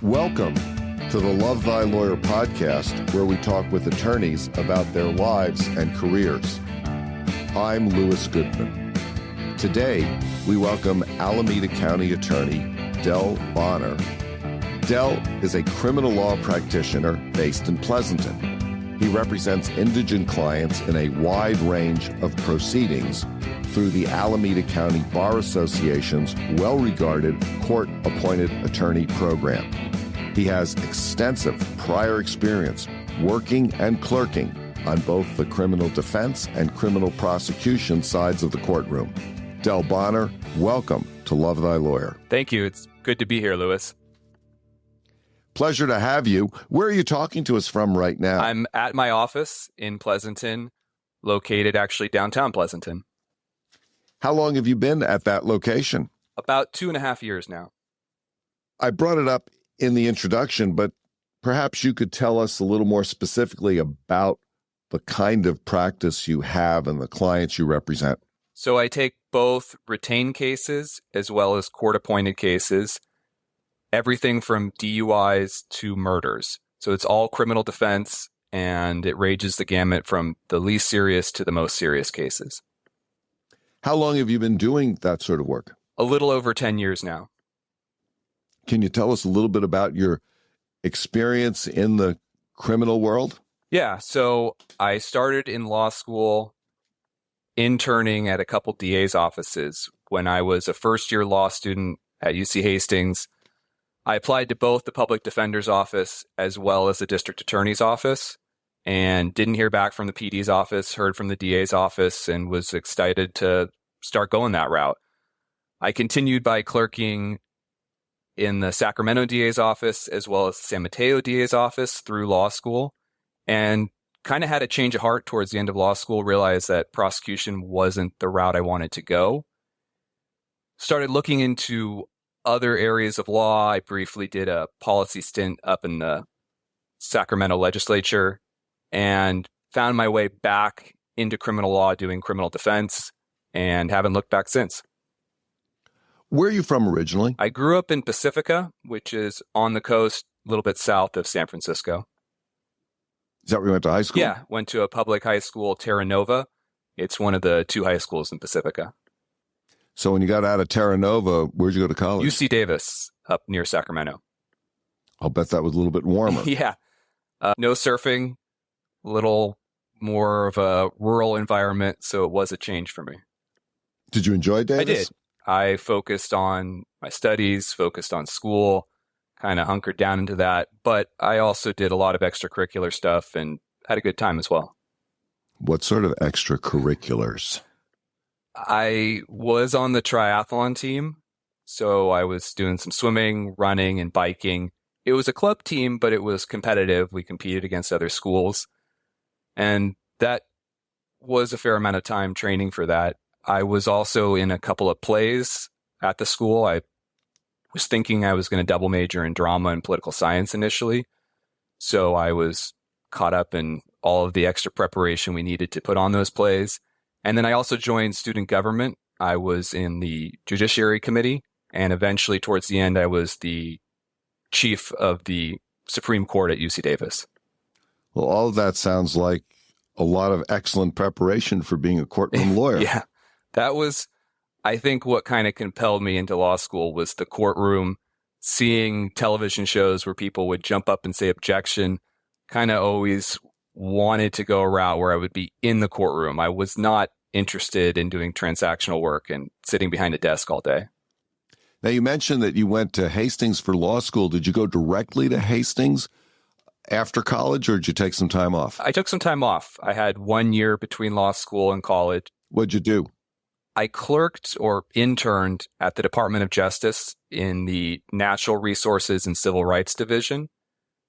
Welcome to the Love Thy Lawyer podcast, where we talk with attorneys about their lives and careers. I'm Louis Goodman. Today, we welcome Alameda County Attorney Del Bahner. Del is a criminal law practitioner based in Pleasanton. He represents indigent clients in a wide range of proceedings through the Alameda County Bar Association's well-regarded court-appointed attorney program. He has extensive prior experience working and clerking on both the criminal defense and criminal prosecution sides of the courtroom. Del Bahner, welcome to Love Thy Lawyer. Thank you. It's good to be here, Louis. Pleasure to have you. Where are you talking to us from right now? I'm at my office in Pleasanton, located actually downtown Pleasanton. How long have you been at that location? About 2.5 years now. I brought it up in the introduction, but perhaps you could tell us a little more specifically about the kind of practice you have and the clients you represent. So I take both retained cases as well as court-appointed cases, everything from DUIs to murders. So it's all criminal defense, and it ranges the gamut from the least serious to the most serious cases. How long have you been doing that sort of work? A little over 10 years now. Can you tell us a little bit about your experience in the criminal world? Yeah, so I started in law school interning at a couple DA's offices. When I was a first-year law student at UC Hastings, I applied to both the public defender's office as well as the district attorney's office, and didn't hear back from the PD's office, heard from the DA's office, and was excited to start going that route. I continued by clerking in the Sacramento DA's office as well as the San Mateo DA's office through law school, and kind of had a change of heart towards the end of law school, realized that prosecution wasn't the route I wanted to go. Started looking into other areas of law. I briefly did a policy stint up in the Sacramento legislature and found my way back into criminal law doing criminal defense and haven't looked back since. Where are you from originally? I grew up in Pacifica, which is on the coast, a little bit south of San Francisco. Is that where you went to high school? Yeah, went to a public high school, Terra Nova. It's one of the 2 high schools in Pacifica. So when you got out of Terra Nova, where'd you go to college? UC Davis, up near Sacramento. I'll bet that was a little bit warmer. Yeah. No surfing, a little more of a rural environment, so it was a change for me. Did you enjoy Davis? I did. I focused on my studies, focused on school, kind of hunkered down into that. But I also did a lot of extracurricular stuff and had a good time as well. What sort of extracurriculars? I was on the triathlon team, so I was doing some swimming, running, and biking. It was a club team, but it was competitive. We competed against other schools, and that was a fair amount of time training for that. I was also in a couple of plays at the school. I was thinking I was going to double major in drama and political science initially, so I was caught up in all of the extra preparation we needed to put on those plays. And then I also joined student government. I was in the Judiciary Committee, and eventually towards the end, I was the chief of the Supreme Court at UC Davis. Well, all of that sounds like a lot of excellent preparation for being a courtroom lawyer. Yeah, that was, I think, what kind of compelled me into law school was the courtroom, seeing television shows where people would jump up and say objection. Kind of always wanted to go a route where I would be in the courtroom. I was not interested in doing transactional work and sitting behind a desk all day. Now, you mentioned that you went to Hastings for law school. Did you go directly to Hastings after college, or did you take some time off? I took some time off. I had 1 year between law school and college. What'd you do? I clerked or interned at the Department of Justice in the Natural Resources and Civil Rights Division.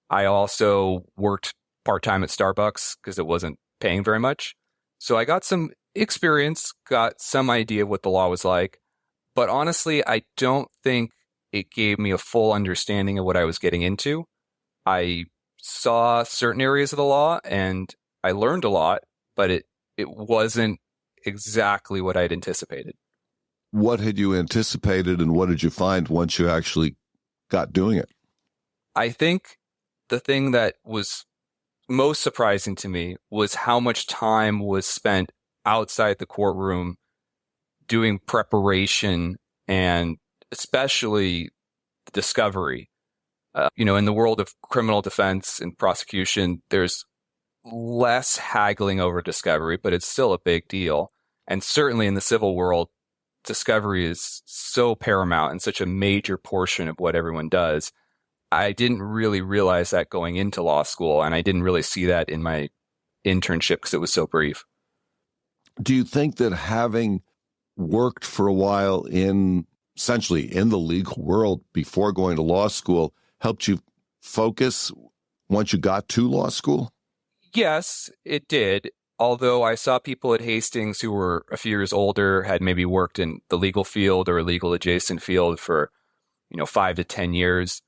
I also worked part-time at Starbucks because it wasn't paying very much. So I got some experience, got some idea of what the law was like. But honestly, I don't think it gave me a full understanding of what I was getting into. I saw certain areas of the law and I learned a lot, but it wasn't exactly what I'd anticipated. What had you anticipated and what did you find once you actually got doing it? I think the thing that was most surprising to me was how much time was spent outside the courtroom doing preparation and especially discovery. In the world of criminal defense and prosecution, there's less haggling over discovery, but it's still a big deal. And certainly in the civil world, discovery is so paramount and such a major portion of what everyone does. I didn't really realize that going into law school, and I didn't really see that in my internship because it was so brief. Do you think that having worked for a while essentially in the legal world before going to law school helped you focus once you got to law school? Yes, it did. Although I saw people at Hastings who were a few years older, had maybe worked in the legal field or a legal adjacent field for, 5 to 10 years.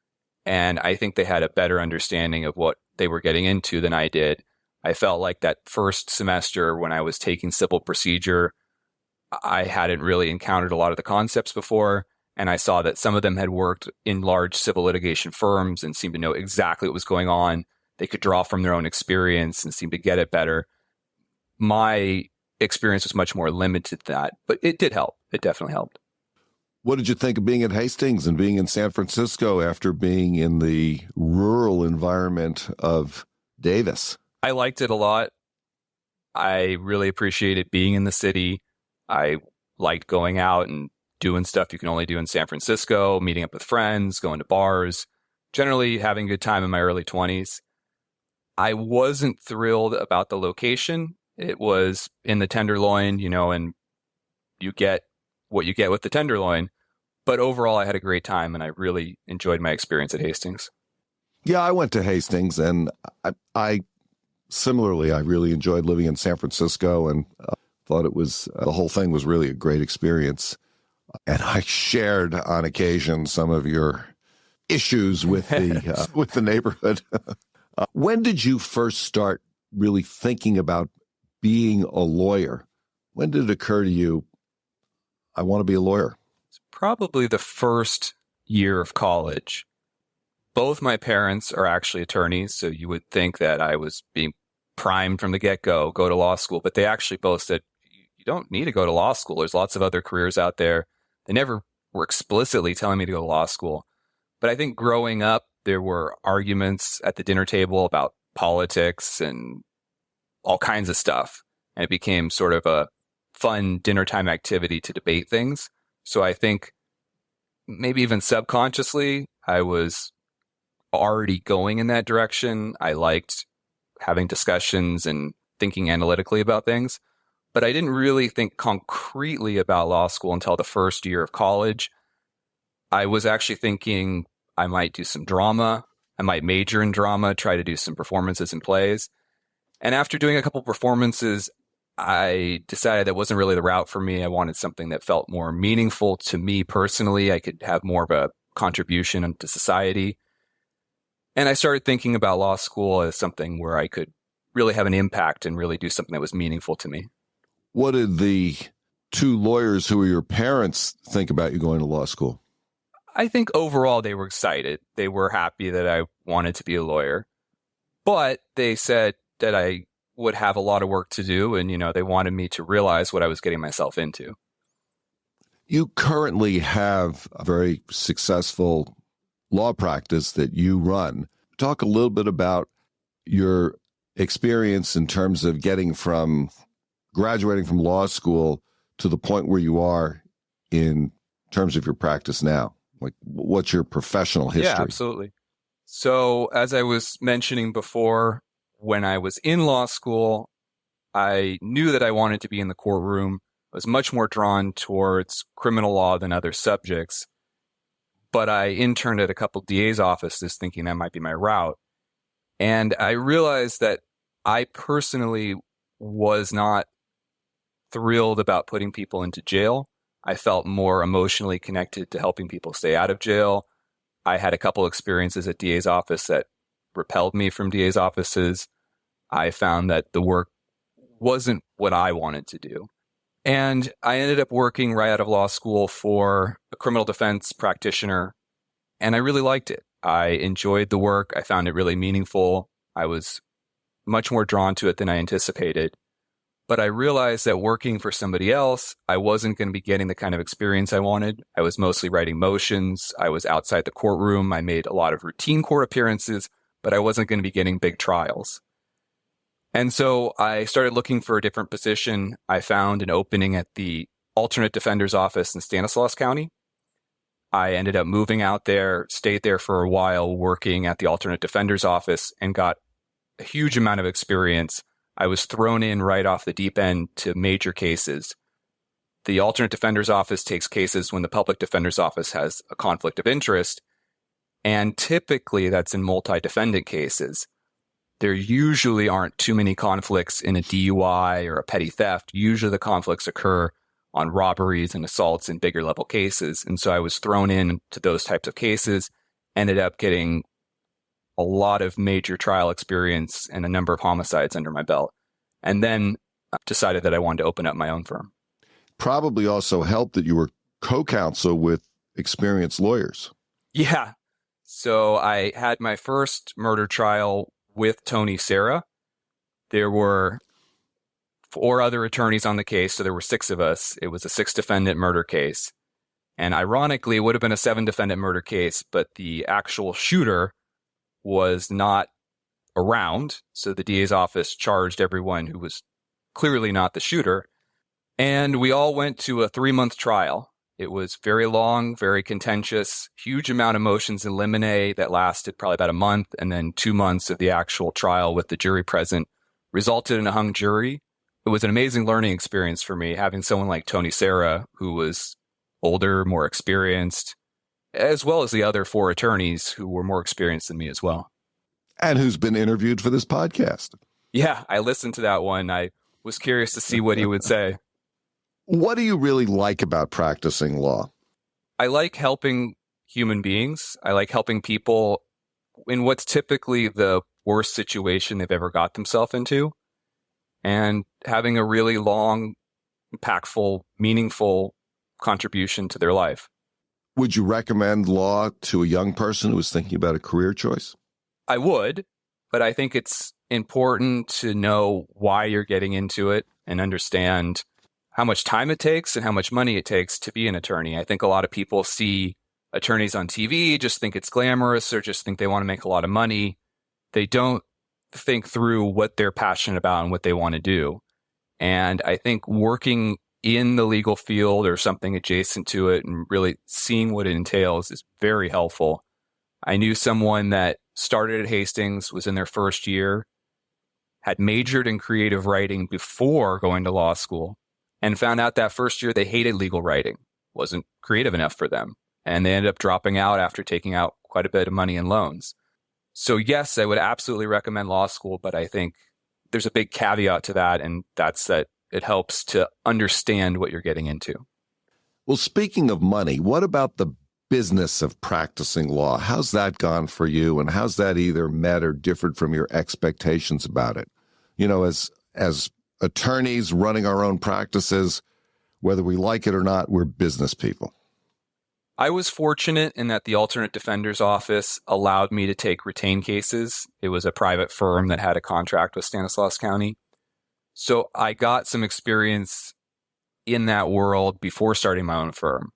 And I think they had a better understanding of what they were getting into than I did. I felt like that first semester when I was taking civil procedure, I hadn't really encountered a lot of the concepts before. And I saw that some of them had worked in large civil litigation firms and seemed to know exactly what was going on. They could draw from their own experience and seem to get it better. My experience was much more limited than that, but it did help. It definitely helped. What did you think of being at Hastings and being in San Francisco after being in the rural environment of Davis? I liked it a lot. I really appreciated being in the city. I liked going out and doing stuff you can only do in San Francisco, meeting up with friends, going to bars, generally having a good time in my early 20s. I wasn't thrilled about the location. It was in the Tenderloin, and you get what you get with the Tenderloin. But overall, I had a great time, and I really enjoyed my experience at Hastings. Yeah, I went to Hastings, and I similarly, I really enjoyed living in San Francisco and thought it was, the whole thing was really a great experience. And I shared on occasion some of your issues with the with the neighborhood. When did you first start really thinking about being a lawyer? When did it occur to you, I want to be a lawyer? It's probably the first year of college. Both my parents are actually attorneys, so you would think that I was being primed from the get-go, go to law school. But they actually both said, you don't need to go to law school. There's lots of other careers out there. They never were explicitly telling me to go to law school. But I think growing up, there were arguments at the dinner table about politics and all kinds of stuff. And it became sort of a fun dinner time activity to debate things. So I think maybe even subconsciously, I was already going in that direction. I liked having discussions and thinking analytically about things. But I didn't really think concretely about law school until the first year of college. I was actually thinking I might do some drama. I might major in drama, try to do some performances and plays. And after doing a couple performances, I decided that wasn't really the route for me. I wanted something that felt more meaningful to me personally. I could have more of a contribution to society. And I started thinking about law school as something where I could really have an impact and really do something that was meaningful to me. What did the two lawyers who were your parents think about you going to law school? I think overall they were excited. They were happy that I wanted to be a lawyer. But they said that I would have a lot of work to do, and they wanted me to realize what I was getting myself into. You currently have a very successful law practice that you run. Talk a little bit about your experience in terms of getting from graduating from law school to the point where you are in terms of your practice now. Like, what's your professional history? Yeah, absolutely. So as I was mentioning before, when I was in law school, I knew that I wanted to be in the courtroom. I was much more drawn towards criminal law than other subjects. But I interned at a couple DA's offices thinking that might be my route. And I realized that I personally was not thrilled about putting people into jail. I felt more emotionally connected to helping people stay out of jail. I had a couple experiences at DA's office that repelled me from DA's offices. I found that the work wasn't what I wanted to do. And I ended up working right out of law school for a criminal defense practitioner, and I really liked it. I enjoyed the work. I found it really meaningful. I was much more drawn to it than I anticipated. But I realized that working for somebody else, I wasn't going to be getting the kind of experience I wanted. I was mostly writing motions. I was outside the courtroom. I made a lot of routine court appearances, but I wasn't going to be getting big trials. And so I started looking for a different position. I found an opening at the alternate defender's office in Stanislaus County. I ended up moving out there, stayed there for a while working at the alternate defender's office, and got a huge amount of experience. I was thrown in right off the deep end to major cases. The alternate defender's office takes cases when the public defender's office has a conflict of interest, and typically that's in multi-defendant cases. There usually aren't too many conflicts in a DUI or a petty theft. Usually the conflicts occur on robberies and assaults in bigger level cases. And so I was thrown into those types of cases, ended up getting a lot of major trial experience and a number of homicides under my belt, and then decided that I wanted to open up my own firm. Probably also helped that you were co-counsel with experienced lawyers. Yeah. So I had my first murder trial with Tony Serra. There were 4 other attorneys on the case, so there were 6 of us. It was a 6-defendant murder case. And ironically, it would have been a 7-defendant murder case, but the actual shooter was not around. So the DA's office charged everyone who was clearly not the shooter. And we all went to a 3-month trial. It was very long, very contentious, huge amount of motions in limine that lasted probably about a month. And then 2 months of the actual trial with the jury present resulted in a hung jury. It was an amazing learning experience for me, having someone like Tony Serra, who was older, more experienced, as well as the other 4 attorneys who were more experienced than me as well. And who's been interviewed for this podcast. Yeah, I listened to that one. I was curious to see what he would say. What do you really like about practicing law? I like helping human beings. I like helping people in what's typically the worst situation they've ever got themselves into, and having a really long, impactful, meaningful contribution to their life. Would you recommend law to a young person who is thinking about a career choice? I would, but I think it's important to know why you're getting into it and understand how much time it takes and how much money it takes to be an attorney. I think a lot of people see attorneys on TV, just think it's glamorous, or just think they want to make a lot of money. They don't think through what they're passionate about and what they want to do. And I think working in the legal field or something adjacent to it and really seeing what it entails is very helpful. I knew someone that started at Hastings, was in their first year, had majored in creative writing before going to law school, and found out that first year they hated legal writing, wasn't creative enough for them. And they ended up dropping out after taking out quite a bit of money in loans. So yes, I would absolutely recommend law school, but I think there's a big caveat to that, and that's that it helps to understand what you're getting into. Well, speaking of money, what about the business of practicing law? How's that gone for you, and how's that either met or differed from your expectations about it? You know, as attorneys running our own practices, whether we like it or not, we're business people. I was fortunate in that the alternate defender's office allowed me to take retained cases. It was a private firm that had a contract with Stanislaus County. So I got some experience in that world before starting my own firm.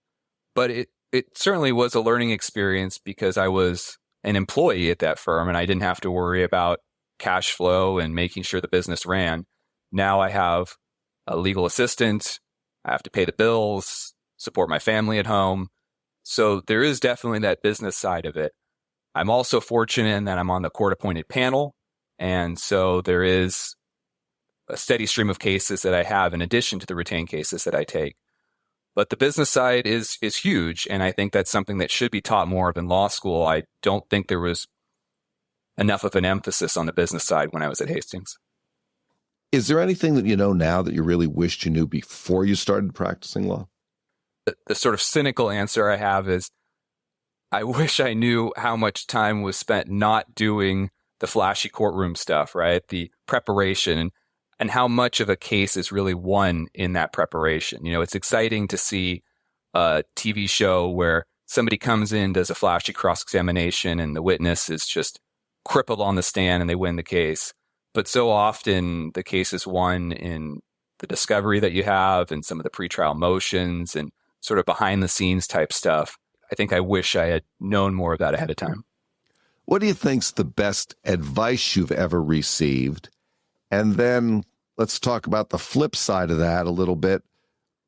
But it certainly was a learning experience because I was an employee at that firm and I didn't have to worry about cash flow and making sure the business ran. Now I have a legal assistant. I have to pay the bills, support my family at home. So there is definitely that business side of it. I'm also fortunate in that I'm on the court-appointed panel. And so there is a steady stream of cases that I have in addition to the retained cases that I take. But the business side is huge. And I think that's something that should be taught more of in law school. I don't think there was enough of an emphasis on the business side when I was at Hastings. Is there anything that you know now that you really wished you knew before you started practicing law? The sort of cynical answer I have is I wish I knew how much time was spent not doing the flashy courtroom stuff, right? The preparation and how much of a case is really won in that preparation. You know, it's exciting to see a TV show where somebody comes in, does a flashy cross-examination, and the witness is just crippled on the stand and they win the case. But so often the case is won in the discovery that you have and some of the pretrial motions and sort of behind the scenes type stuff. I think I wish I had known more of that ahead of time. What do you think's the best advice you've ever received? And then let's talk about the flip side of that a little bit.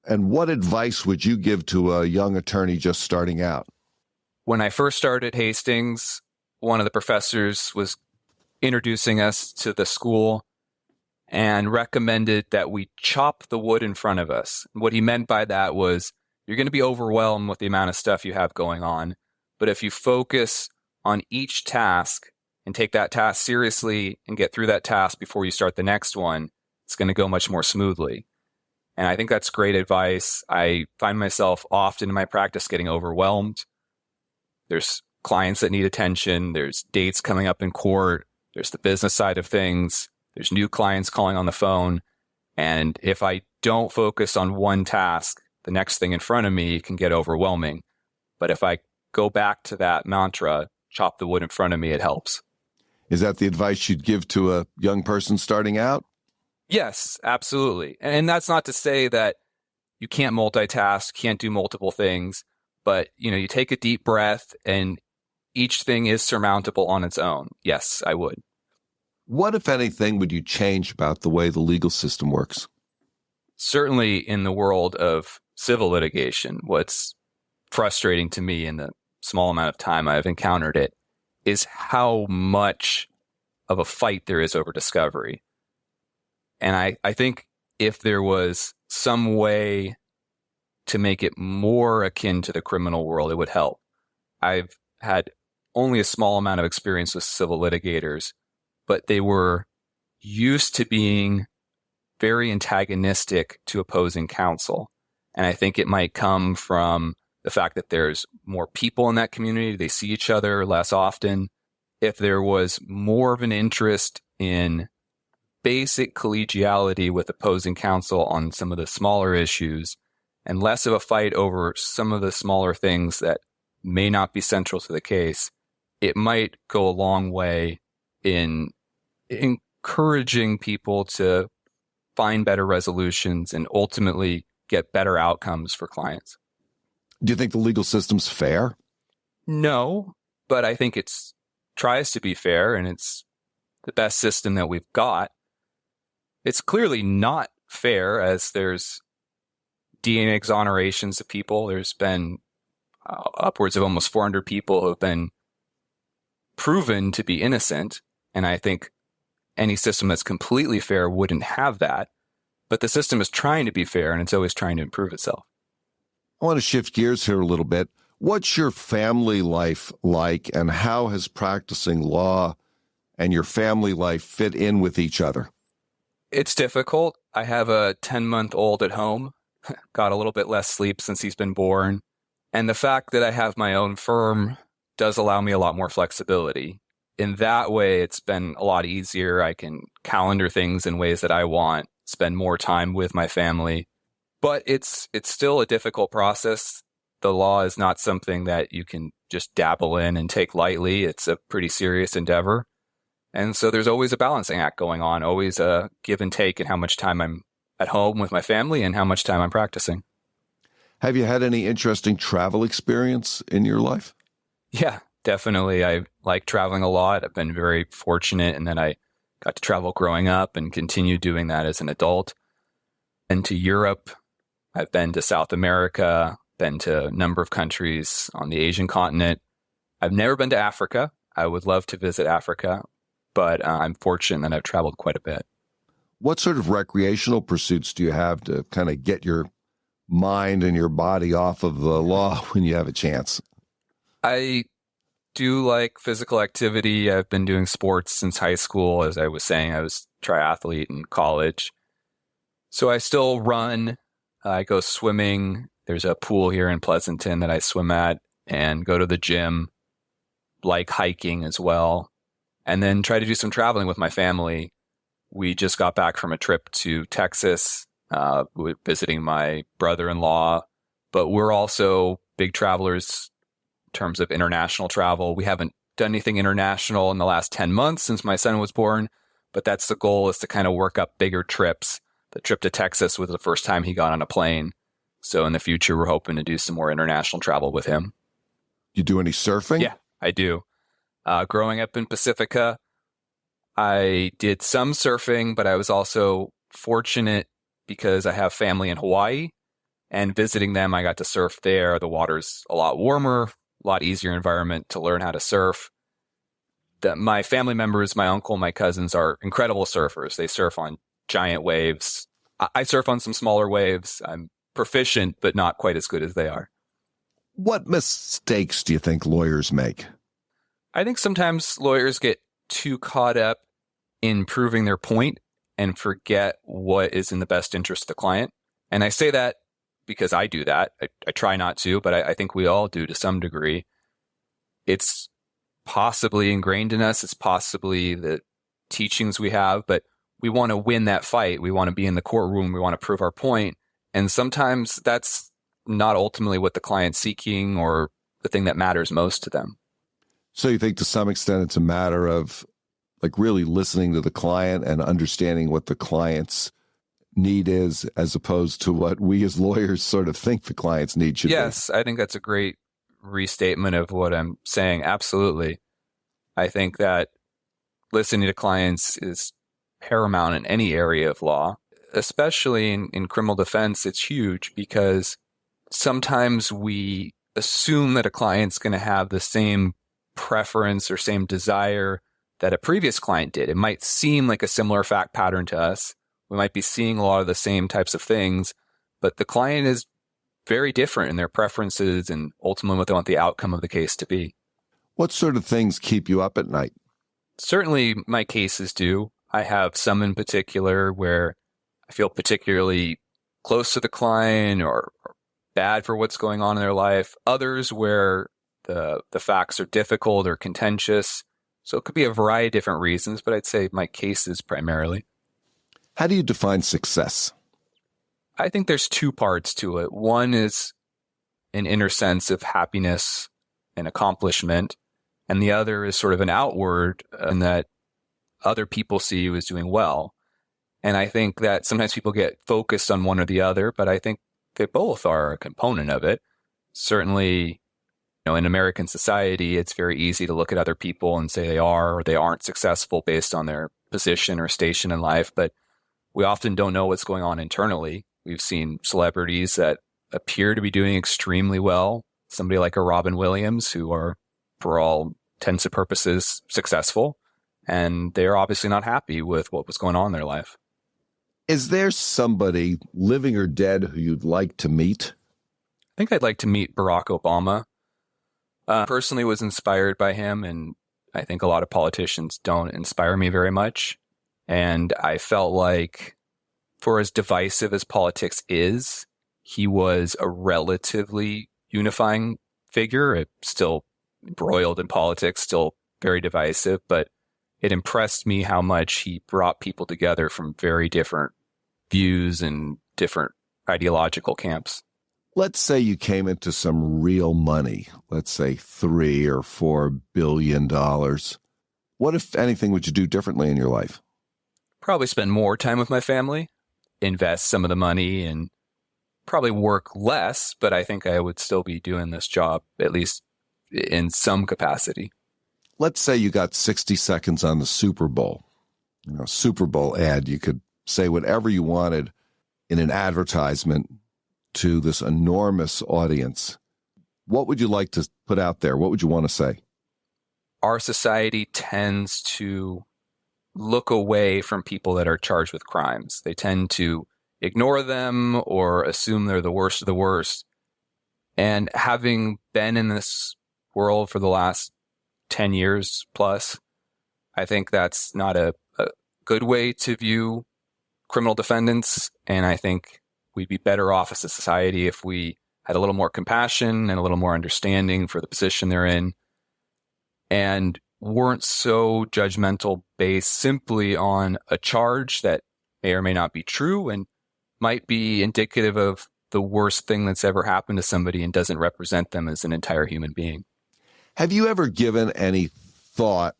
And what advice would you give to a young attorney just starting out? When I first started Hastings, one of the professors was introducing us to the school and recommended that we chop the wood in front of us. What he meant by that was you're going to be overwhelmed with the amount of stuff you have going on. But if you focus on each task and take that task seriously and get through that task before you start the next one, it's going to go much more smoothly. And I think that's great advice. I find myself often in my practice getting overwhelmed. There's clients that need attention. There's dates coming up in court. There's the business side of things. There's new clients calling on the phone. And if I don't focus on one task, the next thing in front of me can get overwhelming. But if I go back to that mantra, chop the wood in front of me, it helps. Is that the advice you'd give to a young person starting out? Yes, absolutely. And that's not to say that you can't multitask, can't do multiple things, but you take a deep breath and each thing is surmountable on its own. Yes, I would. What, if anything, would you change about the way the legal system works? Certainly in the world of civil litigation, what's frustrating to me in the small amount of time I've encountered it is how much of a fight there is over discovery. And I think if there was some way to make it more akin to the criminal world, it would help. I've had only a small amount of experience with civil litigators, but they were used to being very antagonistic to opposing counsel. And I think it might come from the fact that there's more people in that community. They see each other less often. If there was more of an interest in basic collegiality with opposing counsel on some of the smaller issues and less of a fight over some of the smaller things that may not be central to the case, it might go a long way in encouraging people to find better resolutions and ultimately get better outcomes for clients. Do you think the legal system's fair? No, but I think it tries to be fair, and it's the best system that we've got. It's clearly not fair, as there's DNA exonerations of people. There's been upwards of almost 400 people who have been proven to be innocent. And I think any system that's completely fair wouldn't have that. But the system is trying to be fair, and it's always trying to improve itself. I want to shift gears here a little bit. What's your family life like, and how has practicing law and your family life fit in with each other? It's difficult. I have a 10-month-old at home, got a little bit less sleep since he's been born. And the fact that I have my own firm does allow me a lot more flexibility. In that way, it's been a lot easier. I can calendar things in ways that I want, spend more time with my family. But it's still a difficult process. The law is not something that you can just dabble in and take lightly. It's a pretty serious endeavor. And so there's always a balancing act going on, always a give and take in how much time I'm at home with my family and how much time I'm practicing. Have you had any interesting travel experience in your life? Yeah, definitely. I like traveling a lot. I've been very fortunate in that I got to travel growing up and continue doing that as an adult. Been to Europe. I've been to South America, been to a number of countries on the Asian continent. I've never been to Africa. I would love to visit Africa, but I'm fortunate that I've traveled quite a bit. What sort of recreational pursuits do you have to kind of get your mind and your body off of the law when you have a chance? I do like physical activity. I've been doing sports since high school. As I was saying, I was a triathlete in college. So I still run. I go swimming. There's a pool here in Pleasanton that I swim at and go to the gym, like hiking as well, and then try to do some traveling with my family. We just got back from a trip to Texas, visiting my brother-in-law, but we're also big travelers terms of international travel. We haven't done anything international in the last 10 months since my son was born, but that's the goal, is to kind of work up bigger trips. The trip to Texas was the first time he got on a plane. So in the future, we're hoping to do some more international travel with him. You do any surfing? Yeah, I do. Growing up in Pacifica, I did some surfing, but I was also fortunate because I have family in Hawaii, and visiting them, I got to surf there. The water's a lot warmer, a lot easier environment to learn how to surf. My family members, my uncle, my cousins are incredible surfers. They surf on giant waves. I surf on some smaller waves. I'm proficient, but not quite as good as they are. What mistakes do you think lawyers make? I think sometimes lawyers get too caught up in proving their point and forget what is in the best interest of the client. And I say that because I do that. I try not to, but I think we all do to some degree. It's possibly ingrained in us. It's possibly the teachings we have, but we want to win that fight. We want to be in the courtroom. We want to prove our point. And sometimes that's not ultimately what the client's seeking or the thing that matters most to them. So you think to some extent it's a matter of like really listening to the client and understanding what the client's need is, as opposed to what we as lawyers sort of think the client's need should be. Yes, I think that's a great restatement of what I'm saying. Absolutely. I think that listening to clients is paramount in any area of law, especially in criminal defense. It's huge because sometimes we assume that a client's going to have the same preference or same desire that a previous client did. It might seem like a similar fact pattern to us. We might be seeing a lot of the same types of things, but the client is very different in their preferences and ultimately what they want the outcome of the case to be. What sort of things keep you up at night? Certainly my cases do. I have some in particular where I feel particularly close to the client or bad for what's going on in their life. Others where the facts are difficult or contentious. So it could be a variety of different reasons, but I'd say my cases primarily. How do you define success? I think there's two parts to it. One is an inner sense of happiness and accomplishment, and the other is sort of an outward in that other people see you as doing well. And I think that sometimes people get focused on one or the other, but I think they both are a component of it. Certainly, in American society, it's very easy to look at other people and say they are or they aren't successful based on their position or station in life, but we often don't know what's going on internally. We've seen celebrities that appear to be doing extremely well, somebody like a Robin Williams, who are, for all intents and purposes, successful, and they're obviously not happy with what was going on in their life. Is there somebody, living or dead, who you'd like to meet? I think I'd like to meet Barack Obama. Personally was inspired by him, and I think a lot of politicians don't inspire me very much. And I felt like, for as divisive as politics is, he was a relatively unifying figure. It's still embroiled in politics, still very divisive, but it impressed me how much he brought people together from very different views and different ideological camps. Let's say you came into some real money, let's say $3 or $4 billion. What, if anything, would you do differently in your life? Probably spend more time with my family, invest some of the money, and probably work less, but I think I would still be doing this job, at least in some capacity. Let's say you got 60 seconds on the Super Bowl, Super Bowl ad. You could say whatever you wanted in an advertisement to this enormous audience. What would you like to put out there? What would you want to say? Our society tends to look away from people that are charged with crimes. They tend to ignore them or assume they're the worst of the worst. And having been in this world for the last 10 years plus, I think that's not a good way to view criminal defendants. And I think we'd be better off as a society if we had a little more compassion and a little more understanding for the position they're in, and weren't so judgmental based simply on a charge that may or may not be true and might be indicative of the worst thing that's ever happened to somebody and doesn't represent them as an entire human being. Have you ever given any thought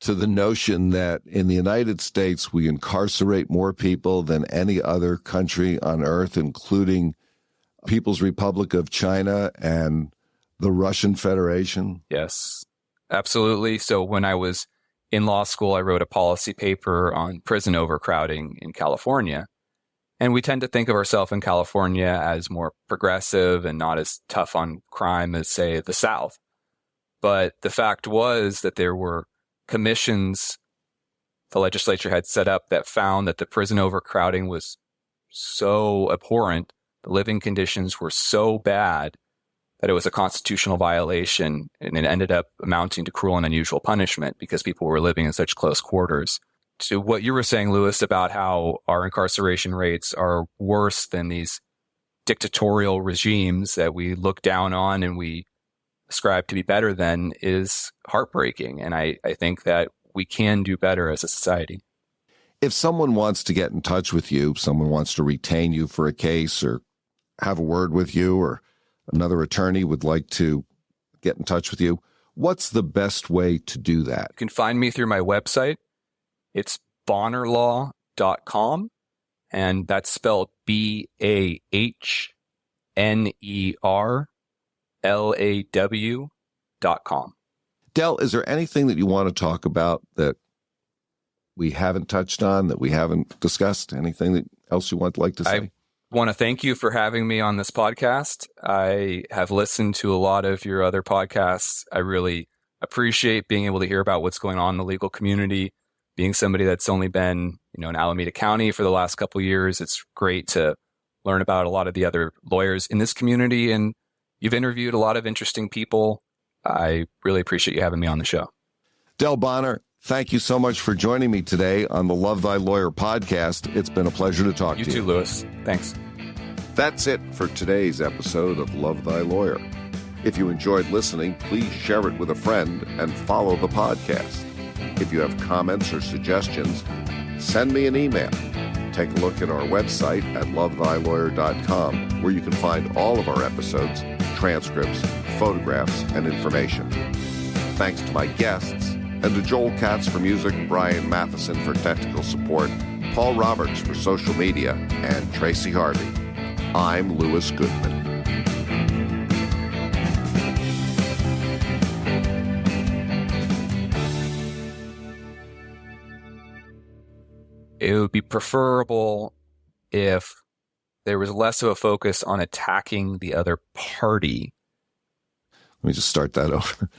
to the notion that in the United States we incarcerate more people than any other country on earth, including People's Republic of China and the Russian Federation? Yes, absolutely. So when I was in law school, I wrote a policy paper on prison overcrowding in California. And we tend to think of ourselves in California as more progressive and not as tough on crime as, say, the South. But the fact was that there were commissions the legislature had set up that found that the prison overcrowding was so abhorrent, the living conditions were so bad that it was a constitutional violation, and it ended up amounting to cruel and unusual punishment because people were living in such close quarters. To what you were saying, Louis, about how our incarceration rates are worse than these dictatorial regimes that we look down on and we ascribe to be better than, is heartbreaking. And I think that we can do better as a society. If someone wants to get in touch with you, someone wants to retain you for a case or have a word with you, or another attorney would like to get in touch with you, what's the best way to do that? You can find me through my website. It's bahnerlaw.com, and that's spelled BAHNERLAW.com. Del, is there anything that you want to talk about that we haven't touched on, that we haven't discussed? Anything else you like to say? I want to thank you for having me on this podcast. I have listened to a lot of your other podcasts. I really appreciate being able to hear about what's going on in the legal community. Being somebody that's only been, in Alameda County for the last couple of years, it's great to learn about a lot of the other lawyers in this community. And you've interviewed a lot of interesting people. I really appreciate you having me on the show. Del Bahner, thank you so much for joining me today on the Love Thy Lawyer podcast. It's been a pleasure to talk to you. You too, Louis. Thanks. That's it for today's episode of Love Thy Lawyer. If you enjoyed listening, please share it with a friend and follow the podcast. If you have comments or suggestions, send me an email. Take a look at our website at lovethylawyer.com, where you can find all of our episodes, transcripts, photographs, and information. Thanks to my guests, and to Joel Katz for music, Brian Matheson for technical support, Paul Roberts for social media, and Tracy Harvey. I'm Louis Goodman. It would be preferable if there was less of a focus on attacking the other party. Let me just start that over.